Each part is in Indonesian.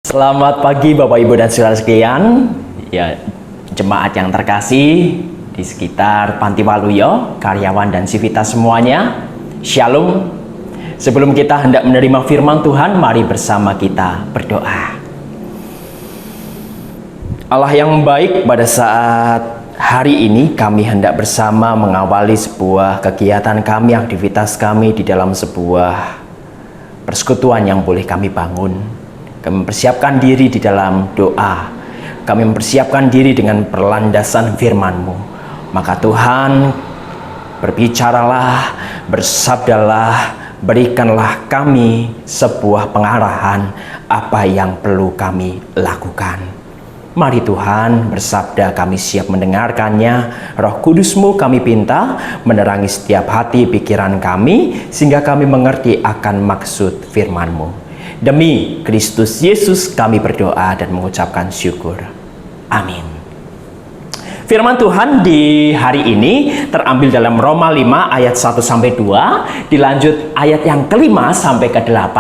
Selamat pagi Bapak Ibu dan saudara sekalian, ya jemaat yang terkasih di sekitar Panti Waluyo, karyawan dan sivitas semuanya. Shalom. Sebelum kita hendak menerima firman Tuhan, mari bersama kita berdoa. Allah yang baik, pada saat hari ini kami hendak bersama mengawali sebuah kegiatan kami, aktivitas kami di dalam sebuah persekutuan yang boleh kami bangun. Kami mempersiapkan diri di dalam doa. Kami mempersiapkan diri dengan perlandasan firman-Mu. Maka Tuhan, berbicaralah, bersabdalah, berikanlah kami sebuah pengarahan apa yang perlu kami lakukan. Mari Tuhan, bersabda, kami siap mendengarkannya. Roh Kudus-Mu kami pinta menerangi setiap hati pikiran kami, sehingga kami mengerti akan maksud firman-Mu. Demi Kristus Yesus kami berdoa dan mengucapkan syukur. Amin. Firman Tuhan di hari ini terambil dalam Roma 5 ayat 1-2, dilanjut ayat yang kelima sampai ke-8.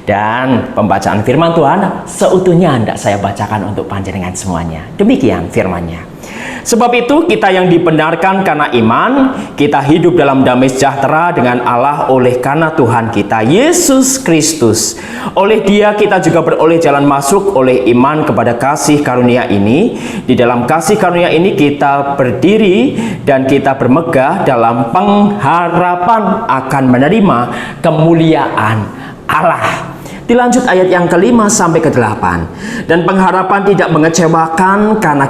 Dan pembacaan firman Tuhan seutuhnya hendak saya bacakan untuk panjenengan semuanya. Demikian firman-Nya. Sebab itu kita yang dibenarkan karena iman, kita hidup dalam damai sejahtera dengan Allah oleh karena Tuhan kita Yesus Kristus. Oleh Dia kita juga beroleh jalan masuk oleh iman kepada kasih karunia ini. Di dalam kasih karunia ini kita berdiri dan kita bermegah dalam pengharapan akan menerima kemuliaan Allah. Dilanjut ayat yang kelima sampai ke-8. Dan pengharapan tidak mengecewakan karena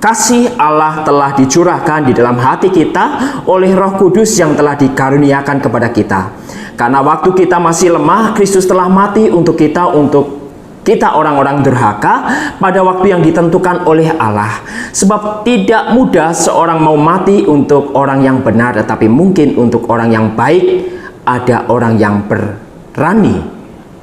kasih Allah telah dicurahkan di dalam hati kita oleh Roh Kudus yang telah dikaruniakan kepada kita. Karena waktu kita masih lemah, Kristus telah mati untuk kita orang-orang durhaka pada waktu yang ditentukan oleh Allah. Sebab tidak mudah seorang mau mati untuk orang yang benar, tetapi mungkin untuk orang yang baik ada orang yang berani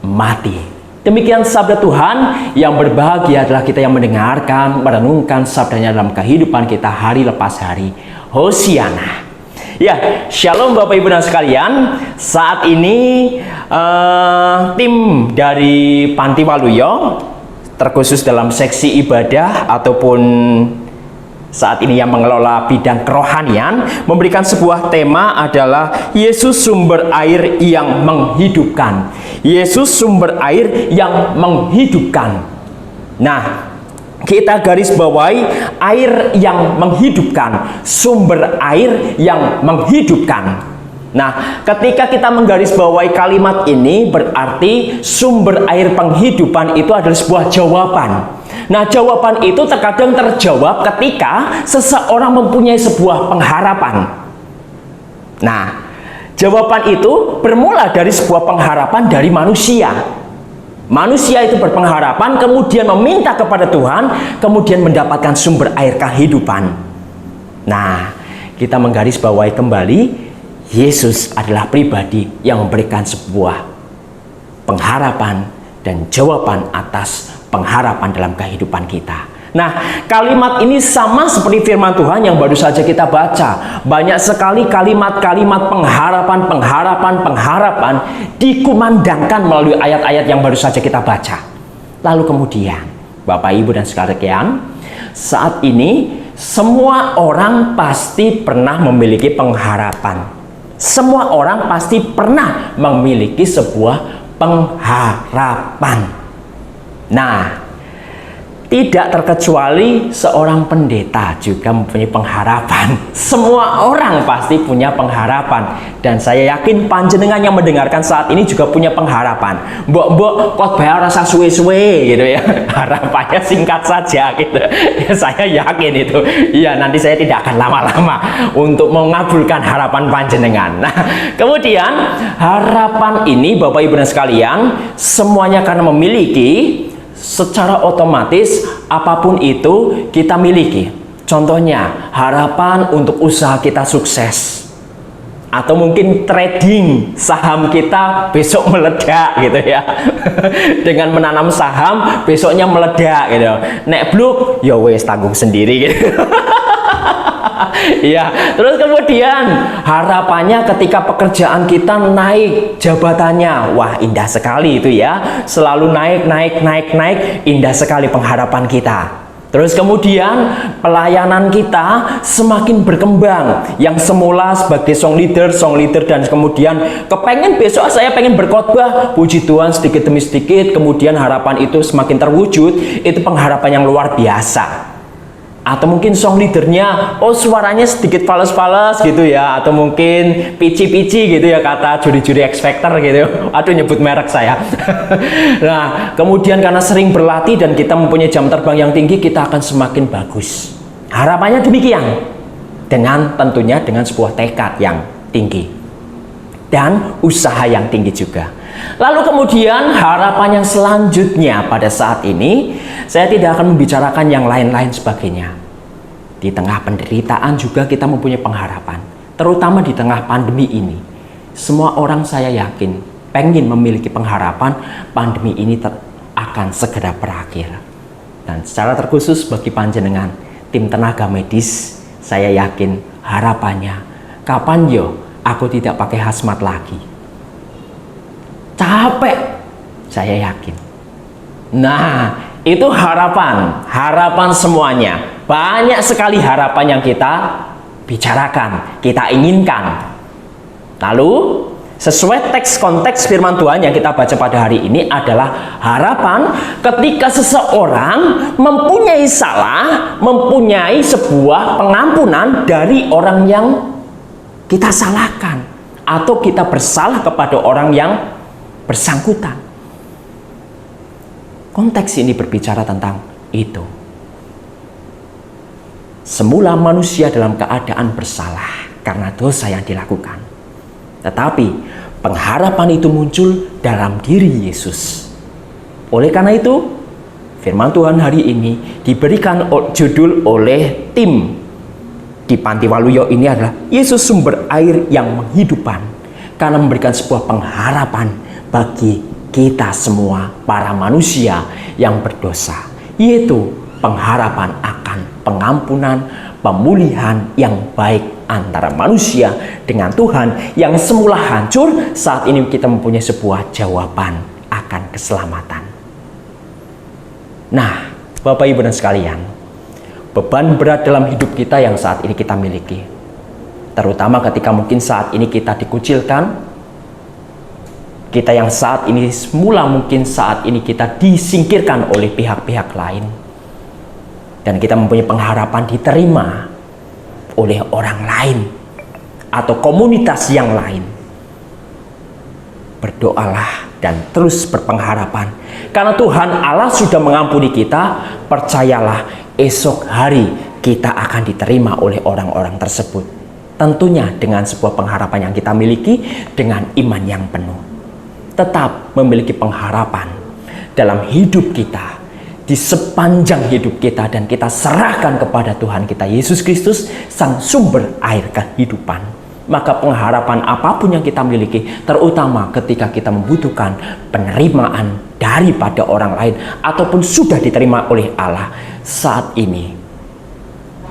mati. Demikian sabda Tuhan. Yang berbahagia adalah kita yang mendengarkan, merenungkan sabdanya dalam kehidupan kita hari lepas hari. Hosiana. Ya, shalom Bapak Ibu dan sekalian. Saat ini tim dari Panti Waluyo, terkhusus dalam seksi ibadah ataupun saat ini yang mengelola bidang kerohanian, memberikan sebuah tema adalah Yesus sumber air yang menghidupkan. Yesus sumber air yang menghidupkan. Nah, kita garis bawahi air yang menghidupkan, sumber air yang menghidupkan. Nah, ketika kita menggaris bawahi kalimat ini, berarti sumber air penghidupan itu adalah sebuah jawaban. Nah, jawaban itu terkadang terjawab ketika seseorang mempunyai sebuah pengharapan. Nah, jawaban itu bermula dari sebuah pengharapan dari manusia. Manusia itu berpengharapan, kemudian meminta kepada Tuhan, kemudian mendapatkan sumber air kehidupan. Nah, kita menggaris bawahi kembali, Yesus adalah pribadi yang memberikan sebuah pengharapan dan jawaban atas pengharapan dalam kehidupan kita. Nah, kalimat ini sama seperti firman Tuhan yang baru saja kita baca. Banyak sekali kalimat-kalimat pengharapan dikumandangkan melalui ayat-ayat yang baru saja kita baca. Lalu kemudian, Bapak Ibu dan sekalian, saat ini semua orang pasti pernah memiliki pengharapan. Semua orang pasti pernah memiliki sebuah pengharapan. Nah, tidak terkecuali seorang pendeta juga mempunyai pengharapan. Semua orang pasti punya pengharapan. Dan saya yakin panjenengan yang mendengarkan saat ini juga punya pengharapan. Mbok khotbah rasa suwe-suwe gitu ya. Harapannya singkat saja gitu. Ya, saya yakin itu. Iya, nanti saya tidak akan lama-lama untuk mengabulkan harapan panjenengan. Nah, kemudian harapan ini Bapak Ibu dan sekalian, semuanya karena memiliki, secara otomatis apapun itu kita miliki. Contohnya harapan untuk usaha kita sukses, atau mungkin trading saham kita besok meledak gitu ya. Dengan menanam saham besoknya meledak gitu. Nek bluk ya wes tanggung sendiri gitu. Iya, terus kemudian harapannya ketika pekerjaan kita naik jabatannya. Wah, indah sekali itu ya. Selalu naik, indah sekali pengharapan kita. Terus kemudian pelayanan kita semakin berkembang. Yang semula sebagai song leader dan kemudian kepengen besok saya pengen berkhotbah, puji Tuhan sedikit demi sedikit, kemudian harapan itu semakin terwujud. Itu pengharapan yang luar biasa. Atau mungkin song leadernya, oh suaranya sedikit fales-fales gitu ya, atau mungkin pici-pici gitu ya, kata juri-juri X Factor gitu. Aduh, nyebut merek saya. Nah, kemudian karena sering berlatih dan kita mempunyai jam terbang yang tinggi, kita akan semakin bagus. Harapannya demikian, dengan tentunya dengan sebuah tekad yang tinggi dan usaha yang tinggi juga. Lalu kemudian harapan yang selanjutnya pada saat ini, saya tidak akan membicarakan yang lain-lain sebagainya. Di tengah penderitaan juga kita mempunyai pengharapan. Terutama di tengah pandemi ini. Semua orang saya yakin pengen memiliki pengharapan pandemi ini akan segera berakhir. Dan secara terkhusus bagi panjenengan, tim tenaga medis, saya yakin harapannya, kapan yo aku tidak pakai hazmat lagi. Capek, saya yakin. Nah, itu harapan semuanya. Banyak sekali harapan yang kita bicarakan, kita inginkan. Lalu, sesuai teks konteks firman Tuhan yang kita baca pada hari ini adalah harapan ketika seseorang mempunyai salah, mempunyai sebuah pengampunan dari orang yang kita salahkan, atau kita bersalah kepada orang yang bersangkutan. Konteks ini berbicara tentang itu. Semula manusia dalam keadaan bersalah karena dosa yang dilakukan. Tetapi pengharapan itu muncul dalam diri Yesus. Oleh karena itu, firman Tuhan hari ini diberikan judul oleh tim di Panti Waluyo ini adalah Yesus sumber air yang menghidupkan, karena memberikan sebuah pengharapan bagi kita semua para manusia yang berdosa, yaitu pengharapan akan pengampunan, pemulihan yang baik antara manusia dengan Tuhan yang semula hancur. Saat ini kita mempunyai sebuah jawaban akan keselamatan. Nah, Bapak Ibu dan sekalian, beban berat dalam hidup kita yang saat ini kita miliki, terutama ketika mungkin saat ini kita dikucilkan, kita yang saat ini semula mungkin saat ini kita disingkirkan oleh pihak-pihak lain, dan kita mempunyai pengharapan diterima oleh orang lain atau komunitas yang lain. Berdoalah dan terus berpengharapan, karena Tuhan Allah sudah mengampuni kita. Percayalah, esok hari kita akan diterima oleh orang-orang tersebut, tentunya dengan sebuah pengharapan yang kita miliki dengan iman yang penuh. Tetap memiliki pengharapan dalam hidup kita, di sepanjang hidup kita, dan kita serahkan kepada Tuhan kita Yesus Kristus, sang sumber air kehidupan. Maka pengharapan apapun yang kita miliki, terutama ketika kita membutuhkan penerimaan daripada orang lain ataupun sudah diterima oleh Allah, saat ini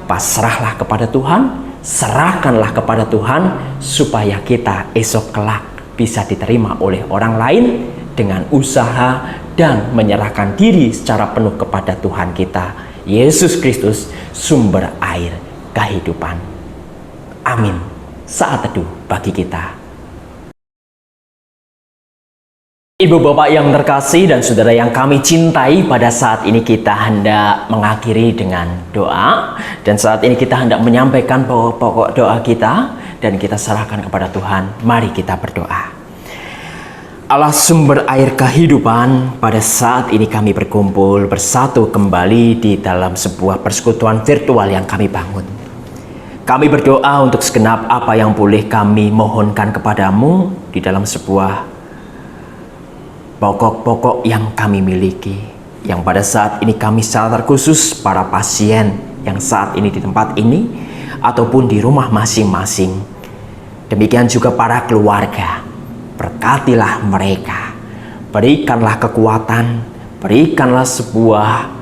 pasrahlah kepada Tuhan, serahkanlah kepada Tuhan, supaya kita esok kelak bisa diterima oleh orang lain dengan usaha dan menyerahkan diri secara penuh kepada Tuhan kita Yesus Kristus, sumber air kehidupan. Amin. Saat teduh bagi kita. Ibu bapak yang terkasih dan saudara yang kami cintai, pada saat ini kita hendak mengakhiri dengan doa, dan saat ini kita hendak menyampaikan pokok doa kita dan kita serahkan kepada Tuhan. Mari kita berdoa. Allah sumber air kehidupan, pada saat ini kami berkumpul bersatu kembali di dalam sebuah persekutuan virtual yang kami bangun. Kami berdoa untuk segenap apa yang boleh kami mohonkan kepadamu di dalam sebuah pokok-pokok yang kami miliki, yang pada saat ini kami secara terkhusus para pasien yang saat ini di tempat ini ataupun di rumah masing-masing. Demikian juga para keluarga, berkatilah mereka, berikanlah kekuatan, berikanlah sebuah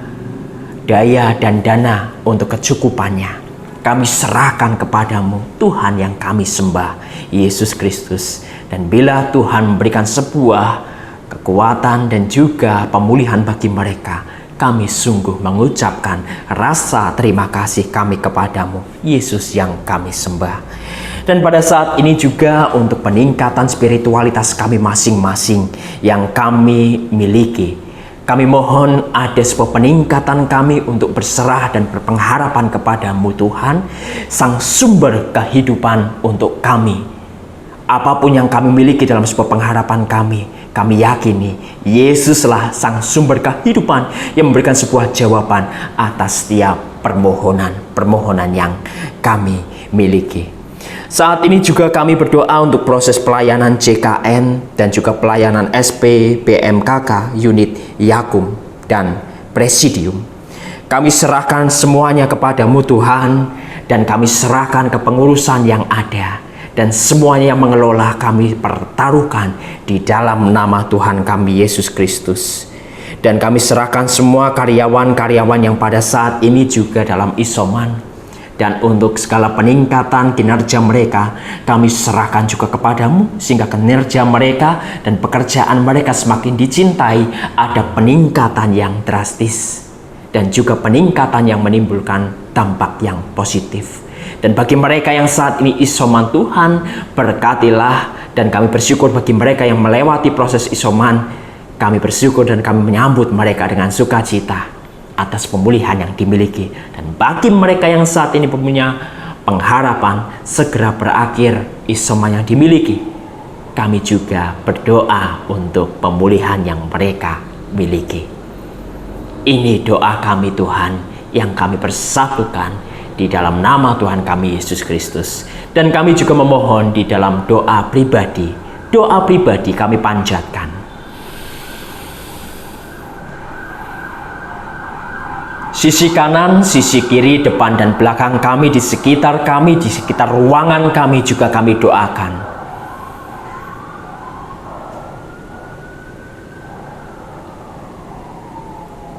daya dan dana untuk kecukupannya. kami serahkan kepadamu, Tuhan yang kami sembah, Yesus Kristus. Dan bila Tuhan memberikan sebuah kekuatan dan juga pemulihan bagi mereka, kami sungguh mengucapkan rasa terima kasih kami kepadamu, Yesus yang kami sembah. Dan pada saat ini juga untuk peningkatan spiritualitas kami masing-masing yang kami miliki, kami mohon ada sebuah peningkatan kami untuk berserah dan berpengharapan kepadamu Tuhan, Sang sumber kehidupan untuk kami. Apapun yang kami miliki dalam sebuah pengharapan kami yakini Yesuslah Sang sumber kehidupan yang memberikan sebuah jawaban atas setiap permohonan yang kami miliki. Saat ini juga kami berdoa untuk proses pelayanan JKN dan juga pelayanan SP BMKK unit Yakum dan Presidium. Kami serahkan semuanya kepadamu Tuhan, dan kami serahkan kepengurusan yang ada, dan semuanya yang mengelola kami pertaruhkan di dalam nama Tuhan kami Yesus Kristus. Dan kami serahkan semua karyawan-karyawan yang pada saat ini juga dalam isoman. Dan untuk segala peningkatan kinerja mereka, kami serahkan juga kepadamu, sehingga kinerja mereka dan pekerjaan mereka semakin dicintai, ada peningkatan yang drastis, dan juga peningkatan yang menimbulkan dampak yang positif. Dan bagi mereka yang saat ini isoman, Tuhan berkatilah, dan kami bersyukur bagi mereka yang melewati proses isoman, kami bersyukur dan kami menyambut mereka dengan sukacita atas pemulihan yang dimiliki. Dan bagi mereka yang saat ini punya pengharapan segera berakhir isoman yang dimiliki, kami juga berdoa untuk pemulihan yang mereka miliki. Ini doa kami Tuhan yang kami persatukan di dalam nama Tuhan kami Yesus Kristus. Dan kami juga memohon di dalam doa pribadi kami panjatkan. Sisi kanan, sisi kiri, depan dan belakang kami, di sekitar ruangan kami juga kami doakan.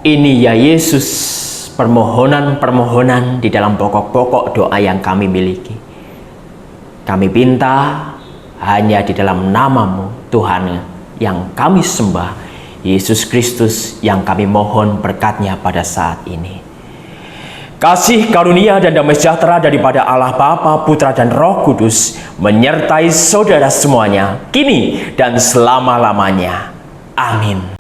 Ini ya Yesus, permohonan-permohonan di dalam pokok-pokok doa yang kami miliki. Kami minta hanya di dalam namamu Tuhan yang kami sembah, Yesus Kristus yang kami mohon berkat-Nya pada saat ini. Kasih karunia dan damai sejahtera daripada Allah Bapa, Putra dan Roh Kudus menyertai saudara semuanya kini dan selama-lamanya. Amin.